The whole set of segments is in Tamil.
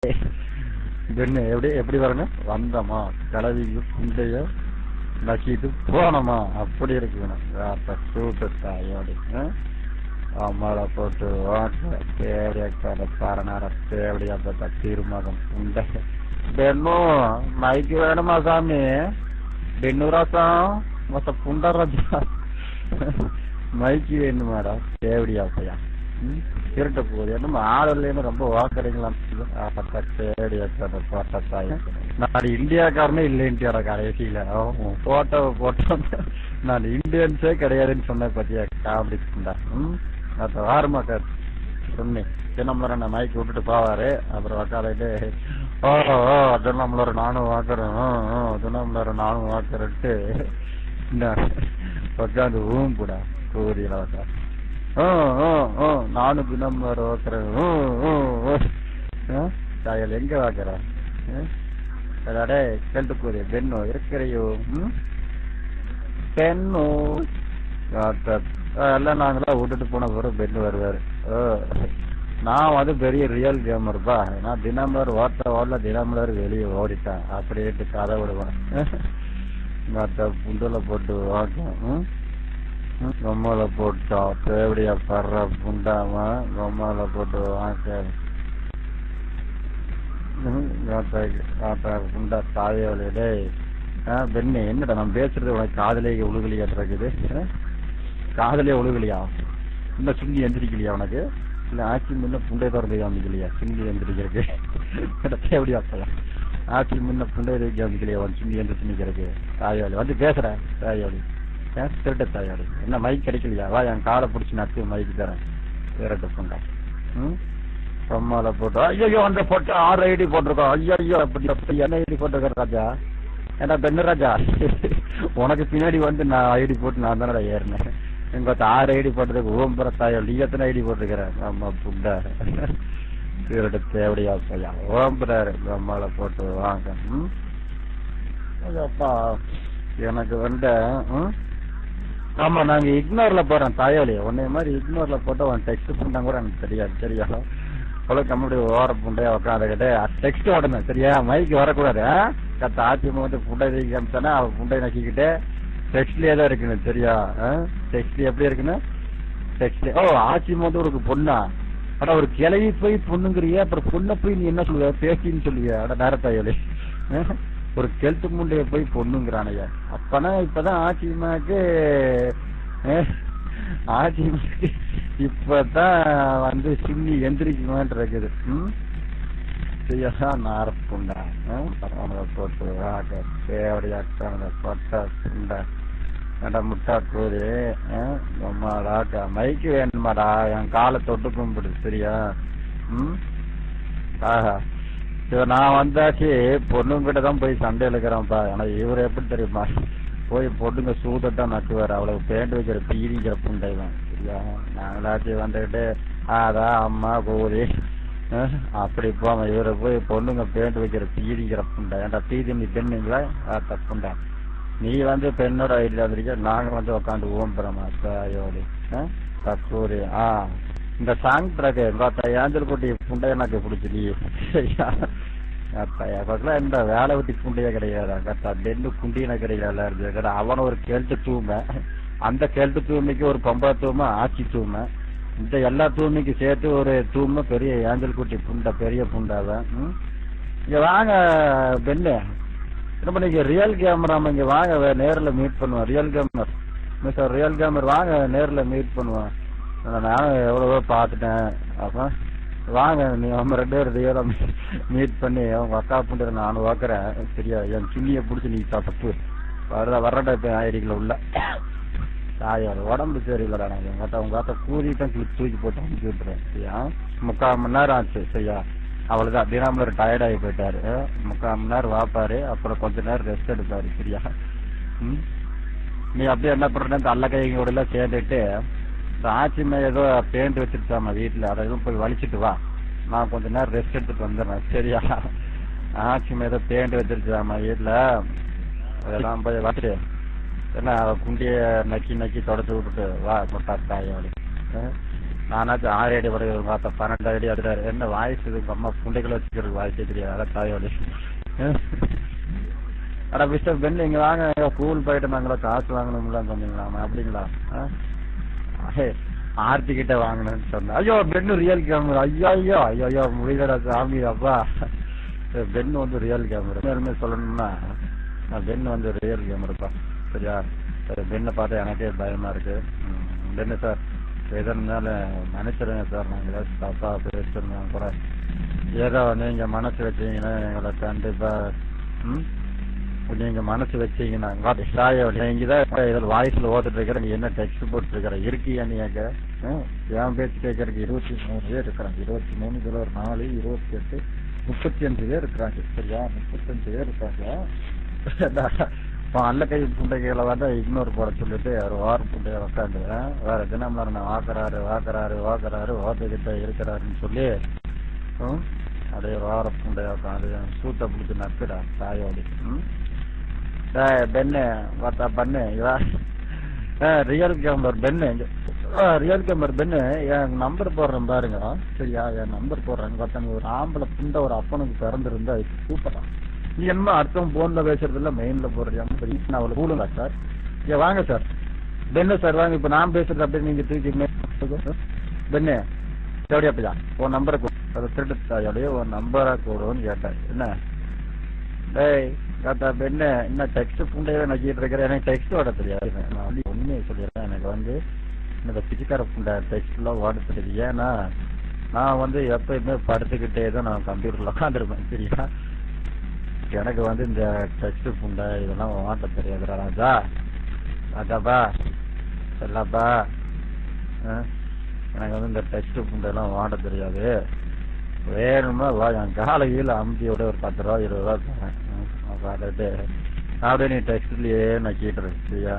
பெண்ணு எப்படி எப்படி வரணும், வந்தமா கிளவிக்கு புண்டைய நக்கிட்டு போனோமா அப்படி இருக்கணும். சூப்பர் தாயோடி அம்மாவை போட்டு தேவையான பரணார தேவையா திருமகம் உண்ட பெண்ணும் மைக்கு வேணுமா சாமி, பெண்ணு ரசம் மொத்த புண்ட ரஜா மைக்கு வேணுமாடா தேவடியா பையா திருட்ட போகுது என்னமா ஆள் இல்லைன்னு ரொம்ப வாக்குறீங்களா. நான் இந்தியாக்காரனே இல்லைன்ட்டியாடா கடைசியில போட்டோவை போட்டோ நான் இந்தியன்ஸே கிடையாதுன்னு சொன்ன பத்தியா காமெடிக்குண்டா. அத வாரமாக்கா சொன்னேன் தினம்பர நான் மைக்கு விட்டுட்டு போவாரு. அப்புறம் உக்காந்துட்டு தினம்பர நானும் வாக்குறேன் நானும் வாக்குறேன்ட்டு உட்காந்து ஊம்புடா கூறியில நானும் தினம்பர வாக்குறேன் எங்க வாக்குற அடே கேட்டு போதே பெண்ணோ இருக்கிறையோ பெண்ணோ எல்லாம் நாங்களாம் விட்டுட்டு போன பிறகு பெண்ணு வருவாரு. நான் வந்து பெரிய ரியல் கேமர்ப்பா, நான் தினமலர் ஓட்ட தினமலர் வெளியே ஓடிட்டேன் அப்படின்ட்டு கதை விடுவேன். புண்டல போட்டு வாக்கம் பொம்மல போட்டோம் தேவடியா படுற புண்டாம பொம்மல போட்டு வாக்க புண்டா தாயோடே பெண்ணு என்னடா நான் பேசுறது உனக்கு காதலே உழுகலியாட்டு காதலே ஒழுகலையா, இன்னும் சுண்டி எந்திரிக்கலையா உனக்கு, இல்ல ஆட்சி முன்ன புண்டை திறந்து காமிக்கலையா சுண்டி எந்திரிக்கிறதுக்கு எப்படியா ஆட்சி முன்ன புண்டை காமிக்கலையா சுண்டி எந்திரிச்சு நிக்கிறதுக்கு. தாயோலி வந்து பேசுற தாயோலி திருட்ட தாயோலி என்ன மைக் கிடைக்கலையா, வா என் காலை பிடிச்சி நட்டு மைக்கு தரேன் திருட்ட புண்டா. பொம்மால போட்டோம் ஐயோ அந்த போட்டு 6 ஐடி போட்டிருக்கோம். ஐயோ அப்படி என்ன ஐடி போட்டிருக்க ராஜா, ஏன்னா பெண்ணு ராஜா உனக்கு பின்னாடி வந்து நான் ஐடி போட்டு நான் தானடா ஏறினேன். எங்க 6 ஐடி போட்டதுக்கு ஓம்புற தாயோ நீ எத்தனை ஐடி போட்டிருக்கிறேன். ஆமா புண்டா திருட தேவடியா பையா ஓம்புறாரு அம்மால போட்டு வாங்க. அப்பா எனக்கு வந்து ஆமா நாங்க இக்னோர்ல போறேன் தாயோலி உன்னைய மாதிரி இக்னோர்ல போட்டு அவன் டெக்ஸ்ட் பண்ணா கூட எனக்கு தெரியாது. சரியா அவ்வளவு கம்முடி ஓர புண்டையா உட்காந்துக்கிட்டு டெக்ஸ்ட் ஓடணும் சரியா, மைக்கு வரக்கூடாது. கத்த ஆட்சி வந்து புண்டை காமிச்சானா அவன் புண்டை நக்கிக்கிட்டு டெக்ஸ்ட்லயே தான் இருக்கணும் சரியா. டெக்ஸ்ட் எப்படி இருக்குன்னு டெக்ஸ்ட் ஆட்சி வந்து ஒரு பொண்ணா ஆனா ஒரு கிளவி போய் பொண்ணுங்கிறிய அப்புறம் பொண்ணை போய் நீ என்ன சொல்லுவ பேசின்னு சொல்லுவிய அட நேரத்தாயோலி ஒரு கெல்ட்டு முண்டைய போய் பொண்ணுங்கிறானையா. அப்பனா இப்பதான் ஆட்சிமாக்கு இப்பதான் வந்து சின்னி எந்திரிக்குமான் இருக்குது. நாரப்புண்டா போட்டு தேவடியா பொட்டா புண்டா ஏண்டா முட்டா கூறு அம்மாடாக்கா மைக்கு வேணுமாடா என் காலை தொட்டு கும்பிடு சரியா. ஆஹா நான் வந்தாச்சு பொண்ணுங்கிட்ட தான் போய் சண்டை இழுக்கிறேன்ப்பா. எனக்கு இவரு எப்படி தெரியுமா போய் பொண்ணுங்க சூதத்தான் நட்டுவாரு, அவளுக்கு பேண்ட் வைக்கிற பீதிங்கிற புண்டை தான் சரியா. நாங்களாச்சு வந்துகிட்டு அதான் அம்மா கூறி அப்படி போமா இவரை போய் பொண்ணுங்க பேண்ட் வைக்கிற பீதிங்கிற புண்டை. ஏன்டா பீதி நீ பெண்ணுங்களா தப்புண்டா, நீ வந்து பெண்ணோட ஐடியா வந்திருக்க நாங்க வந்து உட்காந்து ஓம்புறோமா தாயோடி தக்கூரி. இந்த சாங் ட்ராக்கு ஏஞ்சல் குட்டி புண்டை எனக்கு பிடிச்சிடி சரியா. பக்கத்துல இந்த வேலை ஊட்டி புண்டையே கிடையாது கட்டா டென்னு குண்டியின கிடையாது. அவன ஒரு கேள்ட்டு தூமை, அந்த கேள்ட்டு தூமைக்கு ஒரு பொம்பளை தூமை ஆட்சி தூமை, இந்த எல்லா தூமைக்கு சேர்த்து ஒரு தூமை பெரிய ஏஞ்சல் குட்டி புண்டை பெரிய புண்டாவ. இங்க வாங்க பெண்ணு நம்ம நீங்க ரியல் கேமராம இங்க வாங்க நேரில் மீட் பண்ணுவோம். Real gamer mister real gamer வாங்க நேரில் மீட் பண்ணுவோம். நானும் எவ்வளவோ பார்த்துட்டேன். அப்ப வாங்க நீ நம்ம 2 பேரும் ரியலா மீட் பண்ணி உங்க அக்கா புண்ட நானும் வாக்குறேன் சரியா. என் சின்னிய பிடிச்சி நீ தப்பு வர்றடா இப்ப ஐடிக்குள்ள உள்ள தாயோட உடம்பு சரியில்லடா. நாங்க உங்க அக்கா கூதிட்டம் தூக்கி போட்டு அனுப்பி விட்டுறேன் சரியா. 3/4 மணி நேரம் ஆச்சு சரியா. அவ்வளவுதான் தினமலர் டயர்ட் ஆகி போயிட்டாரு. 3/4 மணி நேரம் வாப்பாரு, அப்புறம் கொஞ்ச நேரம் ரெஸ்ட் எடுப்பாரு சரியா. நீ அப்படியே என்ன பண்றேன்னு அல்ல கையோட எல்லாம் சேர்ந்துட்டு ஆட்சிமே ஏதோ பெயிண்ட் வச்சிருச்சாமா வீட்டுல, அதை எதுவும் போய் வலிச்சிட்டு வா, நான் கொஞ்ச நேரம் ரெஸ்ட் எடுத்துட்டு வந்துடுறேன் சரியா. ஆட்சிமே ஏதோ பெயிண்ட் வச்சிருச்சாமா வீட்டுல, அதெல்லாம் போய் வச்சுட்டு என்ன குண்டிய நக்கி தொடச்சு விட்டுட்டு வா முட்டா தாயோடி நானாச்சும் 6 அடி வரைக்கும் பார்த்தா 12 அடி அதுறாரு. என்ன வாய்ஸ் இதுக்கு அம்மா புண்டைகளை வச்சுக்கிறது வாய்ஸே தெரியாது. அதான் தாயோடி. அடா மிஸ்டர் பென் இங்க வாங்க, ஸ்கூல் போயிட்டு நாங்களா காசு வாங்கணும்ல சொன்னீங்களா? அப்படிங்களா? ஆர்த்தி கிட்ட வாங்கணும்னு சொன்னேன். ஐயோ பென்னு ரியல் கேமரா. ஐயோ ஐயோ ஐயோ ஐயோ முடியலடா சாமி அப்பா. பென்னு வந்து ரியல் கேமரா. எல்லாருமே சொல்லணும்னா பென்னு வந்து ரியல் கேமராப்பா. சரியா? பெண்ணை பார்த்தா எனக்கே பயமா இருக்கு. பென்னு சார் எதனால நினைச்சிருங்க சார், நாங்க ஏதாச்சும் தப்பா பேசிருந்தோம் கூட ஏதோ நீங்க மனசு வச்சீங்கன்னா எங்களை கண்டிப்பா நீங்க மனசு வச்சீங்கன்னா இங்கதான் வாய்ஸ்ல ஓட்டுட்டு இருக்கிற. நீ என்ன டெக்ஸ்ட் போட்டு இருக்கிற இருக்கியா? நீ கேட்க என் பேச்சு கேட்கறதுக்கு 23 பேர் இருக்கிறாங்க. 23 கிலோ 4 28 35 பேர் இருக்கிறாங்க. சரியா? 35 பேர் இருக்காங்க. அல்ல கை புண்டைகளை வந்து இக்னோர் போட சொல்லிட்டு ஒரு வாரம் புண்டைய உட்காந்து வேற தினம்ல நான் வாக்குறாரு ஓட்டுக்கிட்ட இருக்கிறாருன்னு சொல்லி அதே வார புண்டைய உட்காந்து சூத்த பிடிச்சி நக்குடா தாயோடி. பெண்ணு பார்த்தா பண்ணு ரியல் கேமர் பெண்ணு ரியல் கேமர் பெண்ணு என் நம்பர் போடுறேன் பாருங்க. சரியா? என் நம்பர் போடுறேன். பார்த்தா ஒரு ஆம்பளை புண்ட ஒரு அப்பனுக்கு பிறந்திருந்தா சூப்பரா. நீ என்ன அர்த்தம் போன்ல பேசுறது இல்ல மெயின்ல போடுறியா? அவளை கூடுங்க சார். ஏன் வாங்க சார். பெண்ணு சார் வாங்க. இப்ப நான் பேசுறது அப்படியே நீங்க தூக்கி பெண்ணு எப்படியா பையா உன் நம்பரை அதை திருட்டு உன் நம்பரா கூடுன்னு கேட்டேன். என்ன டேய் கேட்டா பெண்ணு என்ன டெக்ஸ்ட் புண்டையே நக்கிட்டு இருக்கிறேன். எனக்கு டெக்ஸ்ட் ஓட தெரியாது. நான் வந்து உண்மையை சொல்லிடுறேன். எனக்கு வந்து இந்த பிச்சுக்கார புண்டை டெக்ஸ்ட் எல்லாம் ஓட தெரியுது. ஏன்னா நான் வந்து எப்பயுமே படுத்துக்கிட்டே தான் நான் கம்ப்யூட்டர்ல உட்காந்துருப்பேன். சரியா? எனக்கு வந்து இந்த டெக்ஸ்ட் புண்டை இதெல்லாம் ஓட்ட தெரியாது. ராஜாப்பா செல்லாப்பா எனக்கு வந்து இந்த டெக்ஸ்ட் புண்டை எல்லாம் ஓட்ட தெரியாது. வேணுமா வா என் காலையில் அமுத்தியோட ஒரு 10 ரூபா 20 ரூபா தரேன். பார்த்துட்டு அப்படியே நீ டெக்ஸ்ட்லயே நக்கிட்டு இருக்கு. சரியா?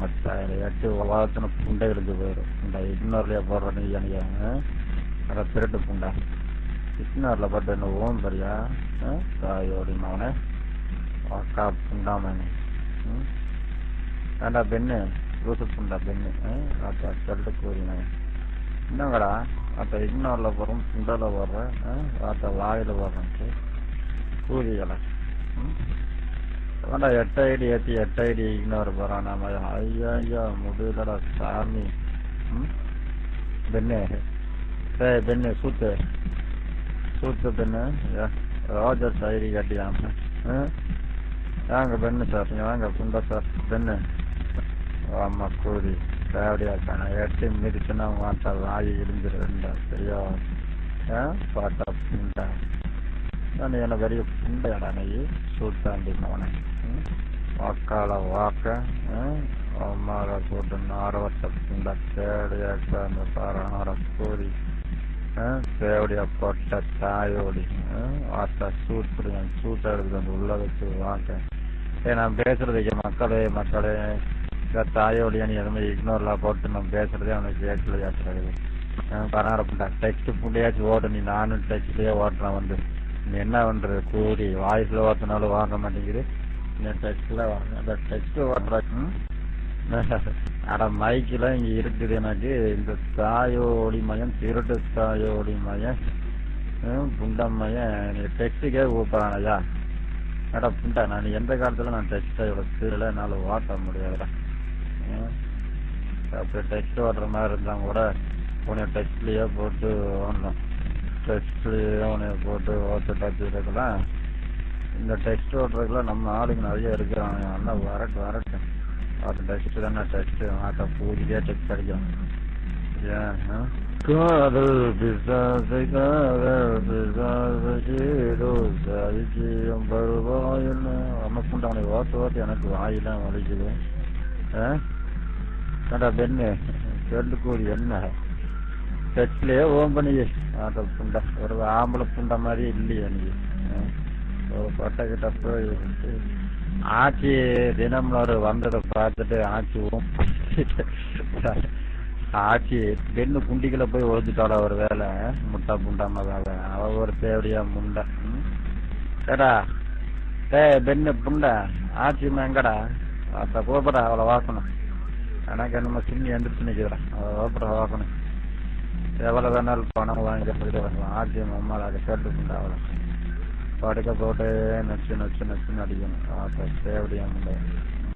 மற்ற 8 வாரத்தின புண்டை எழுந்து போயிடும். இந்த இக்னோர்லயே போடுற நீ எனக்கு அதை திருட்டு புண்டை இக்னோர்ல போட்டு என்ன ஓம் சரியா? தாயோடி மகனே அக்கா புண்டாமணி ஏண்டா பெண்ணு ரூசு புண்டா பெண்ணு அக்கா சொல்லிட்டு கூறினேன். என்னங்கடா அத்த இக்னோர்ல போடுறோம் புண்டால போடுறேன் அத்த வாயில போடுறேன் கூலிகளை. வேண்டா 8 ஐடி ஏற்றி 8 ஐடி இக்னோர் போறான். நாம ஐயா முடியலடா சாமி. பெண்ணு பெண்ணு சூத்து பெண்ணு ரோஜர்ஸ் ஐடி கட்டியாம வாங்க பெண்ணு சார். வாங்க புண்டா சார் பெண்ணு. ஆமா கூலி தேவடியாக்கான 8 மிதிச்சுன்னா மாட்டா வாயி இடிஞ்சிருந்தா. சரியா? பாட்டா புண்டா நான் என்ன பெரிய புண்டையாடா நீ சூத்தாண்டி மகனை வாக்கால வாக்க அம்மாவை போட்டு 6 வருஷம் புண்டா தேவடியாக்கான பாரு கூலி தேவடியா போட்ட தாயோடி வாட்டா சூத்துடுங்க. சூட்டை எடுத்துட்டு வந்து உள்ள வச்சு வாக்க. நான் பேசுறதுக்கு மக்களே தாயோடியா நீ எதுவுமே இக்னோர்லாம் போட்டு நான் பேசுறதே அவனுக்கு கேட்கலையாச்சு. 16 புண்டா டெக்ஸ்ட் புண்டையாச்சும் ஓட்டு. நீ நானும் டெக்ஸ்ட்லயே ஓட்டுறேன். வந்து நீ என்ன பண்றது கூடி வாய்ஸ்ல ஓட்டினாலும் வாங்க மாட்டேங்குது. டெக்ஸ்ட்ல வாங்க. அந்த டெக்ஸ்ட் ஓட்டுற அட மைக்கெல்லாம் இங்க இருக்குது. எனக்கு இந்த தாயோடி மயன் திருட்டு தாயோடி மயன் புண்டா மயன் நீ டெக்ஸ்டுக்கே கூப்பிடறானயா? அடா புண்டா நான் எந்த காலத்துல நான் டெக்ஸ்ட இவ்வளவு தெரியல என்னால ஓட்ட முடியாதுடா. அப்படி டெக்ஸ்ட் ஓட்டுற மாதிரி இருந்தா கூட உன்னை டெக்ஸ்ட்லயே போட்டு ஓடணும். டெக்ஸ்ட்லயே உன்னைய போட்டு ஓட்டுட்டாச்சு இருக்கலாம். இந்த டெக்ஸ்ட் ஓட்டுறதுக்குலாம் நம்ம ஆளுங்க நிறைய இருக்கிறாங்க. நல்லா வரட்டும் அது டெக்ஸ்ட் தானே டெக்ஸ்ட் மாட்டா பூஜைக்கே டெக்ஸ்ட் அடிக்கும். காதல் பிசாசை சரிஜியம் வருவாயின்னு அம்மா புண்டா அவனை ஓட்டு எனக்கு வாயெல்லாம் வலிக்குது. ஏண்டா பெண்ணு சொல்லு கூடி என்ன டெக்ஸ்ட்லயே ஓம் பண்ணி ஆட்ட புண்டா ஒரு ஆம்பளை புண்டா மாதிரி இல்லையா நீ? ஒரு பட்டை கிட்ட போய் ஆட்சி தினம்ல ஒரு வந்ததை பார்த்துட்டு ஆட்சி ஓம் ஆட்சி பெண்ணு குண்டிகளை போய் ஒழிச்சுட்டாளா ஒரு வேலை முட்டா புண்டாம வேலை. அவ ஒரு தேவடியா முண்டா. ஏடா பெண்ணு புண்டா ஆட்சிமா எங்கடா கூப்பிடா அவளை வாக்கணும். எனக்கு என்னமோ சின்னி எந்திரிச்சு நிற்கிறா அவளை கூப்பிட வாக்கணும். எவ்வளவு வேணாலும் பணம் வாங்கிட்டு வரலாம். ஆட்சியம் அம்மாவை கேட்டு உண்டாகலாம். படுக்க போட்டு நச்சு நச்சு நச்சுன்னு அடிக்கணும். தேவடியா முடியாது.